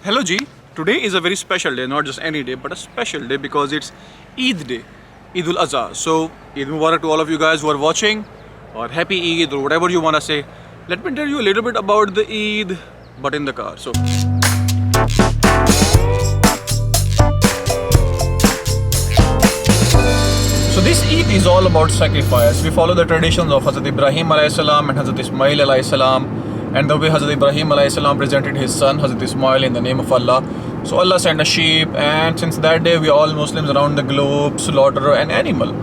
Hello G, today is a very special day, not just any day, but a special day because it's Eid day, Eid ul Azha. So Eid Mubarak to all of you guys who are watching, or Happy Eid, or whatever you want to say. Let me tell you a little bit about the Eid, but in the car. So this Eid is all about sacrifice. We follow the traditions of Hazrat Ibrahim alayhi salam and Hazrat Ismail alayhi salam, and the way Hazrat Ibrahim alayhi salam presented his son Hazrat Ismail in the name of Allah. So Allah sent a sheep, and since that day we all Muslims around the globe slaughter an animal.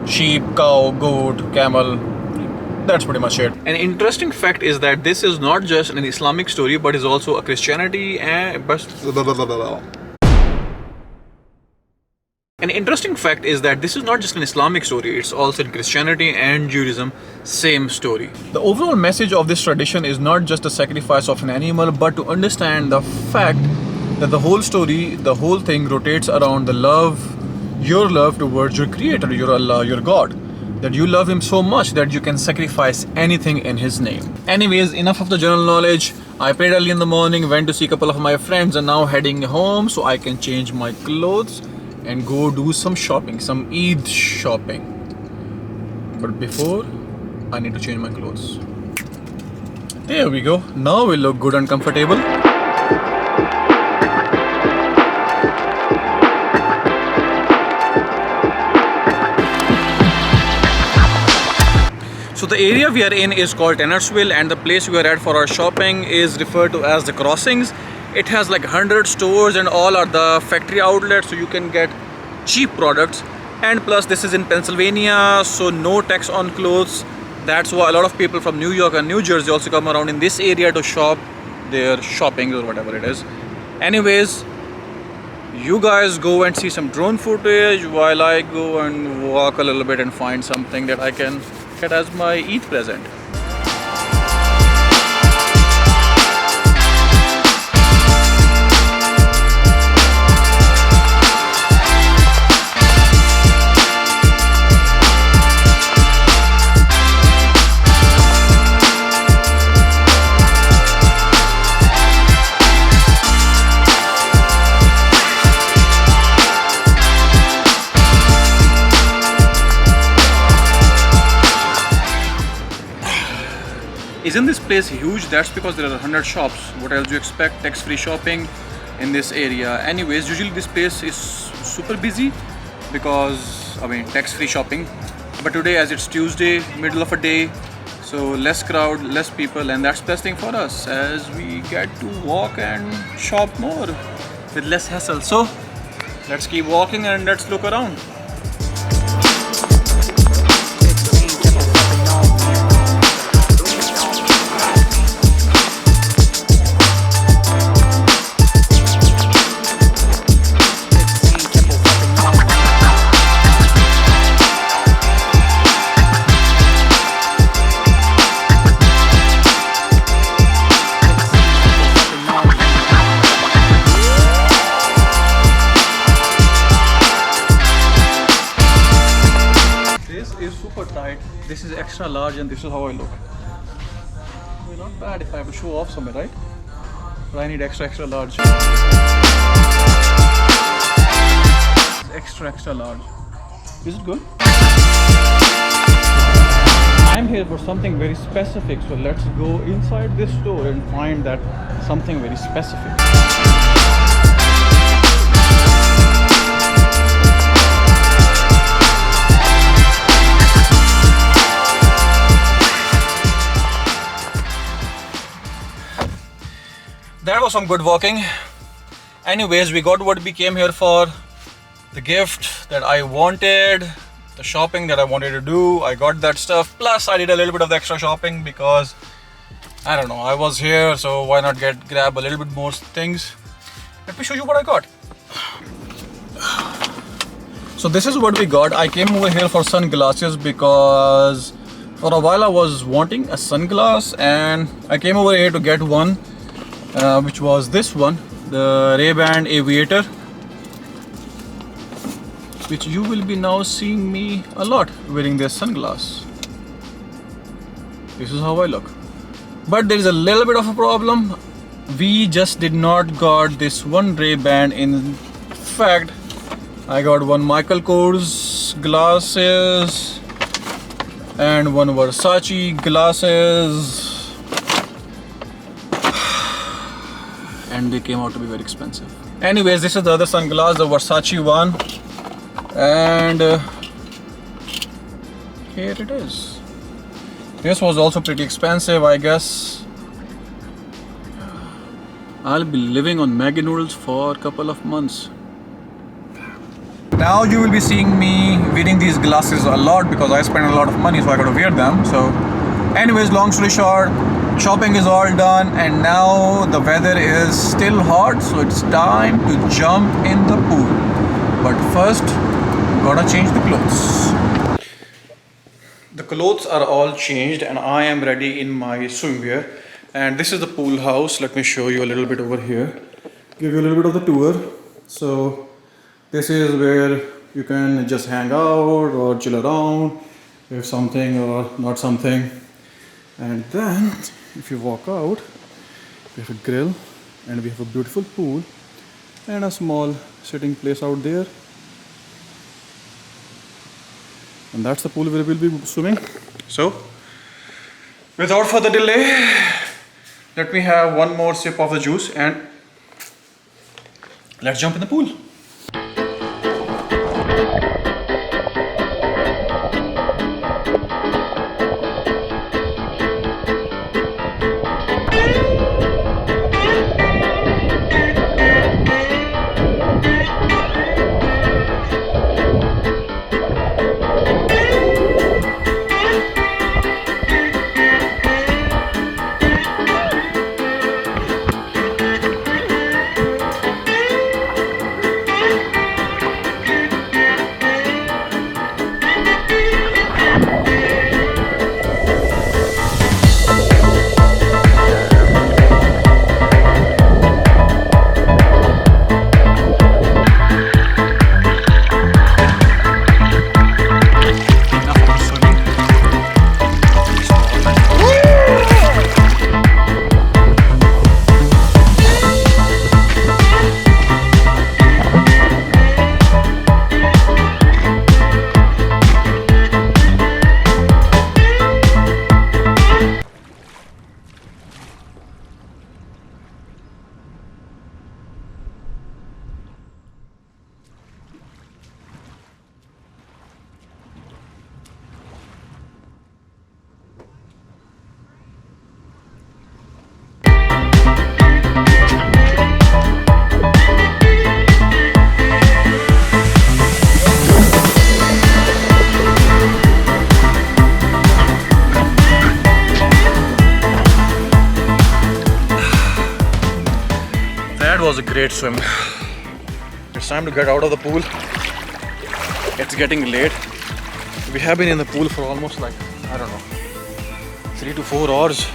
Sheep, cow, goat, camel. That's pretty much it. An interesting fact is that this is not just an Islamic story, but is also a Christianity and An interesting fact is that this is not just an Islamic story, it's also in Christianity and Judaism, same story. The overall message of this tradition is not just the sacrifice of an animal, but to understand the fact that the whole story, the whole thing rotates around the love, your love towards your creator, your Allah, your God. That you love him so much that you can sacrifice anything in his name. Anyways, enough of the general knowledge. I prayed early in the morning, went to see a couple of my friends, and now heading home so I can change my clothes and go do some shopping, some Eid shopping. But before, I need to change my clothes. There we go. Now we look good and comfortable. So the area we are in is called Tennersville, and the place we are at for our shopping is referred to as the Crossings. It has like 100 stores and all are the factory outlets, so you can get cheap products. And plus this is in Pennsylvania, so no tax on clothes. That's why a lot of people from New York and New Jersey also come around in this area to shop their shopping or whatever it is. Anyways, you guys go and see some drone footage while I go and walk a little bit and find something that I can get as my Eid present. Isn't this place huge? That's because there are 100 shops. What else do you expect? Tax-free shopping in this area. Anyways, usually this place is super busy because, tax-free shopping. But today, as it's Tuesday, middle of a day, so less crowd, less people, and that's the best thing for us as we get to walk and shop more with less hassle. So let's keep walking and let's look around. This is extra large and this is how I look. Well, not bad if I have to show off somewhere, right? But I need extra large. Extra large. Is it good? I'm here for something very specific, so let's go inside this store and find that something very specific. That was some good walking. Anyways, we got what we came here for. The gift that I wanted, the shopping that I wanted to do, I got that stuff. Plus I did a little bit of the extra shopping because, I don't know, I was here, so why not grab a little bit more things. Let me show you what I got. So this is what we got. I came over here for sunglasses because for a while I was wanting a sunglass, and I came over here to get one. Which was this one, the Ray-Ban Aviator, which you will be now seeing me a lot wearing this sunglass. This is how I look. But there is a little bit of a problem. We just did not got this one Ray-Ban. In fact, I got one Michael Kors glasses and one Versace glasses, and they came out to be very expensive. Anyways, this is the other sunglass, the Versace one, and here it is. This was also pretty expensive, I guess. I'll be living on Maggi noodles for a couple of months. Now you will be seeing me wearing these glasses a lot because I spend a lot of money, so I gotta wear them. So anyways, long story short, shopping is all done and now the weather is still hot, so it's time to jump in the pool. But first, gotta change the clothes. The clothes are all changed and I am ready in my swimwear. And this is the pool house. Let me show you a little bit over here. Give you a little bit of the tour. So this is where you can just hang out or chill around, if something or not something. And then if you walk out, we have a grill and we have a beautiful pool and a small sitting place out there. And that's the pool where we'll be swimming. So without further delay, let me have one more sip of the juice and let's jump in the pool. That was a great swim. It's time to get out of the pool. It's getting late. We have been in the pool for almost like, I don't know, 3 to 4 hours.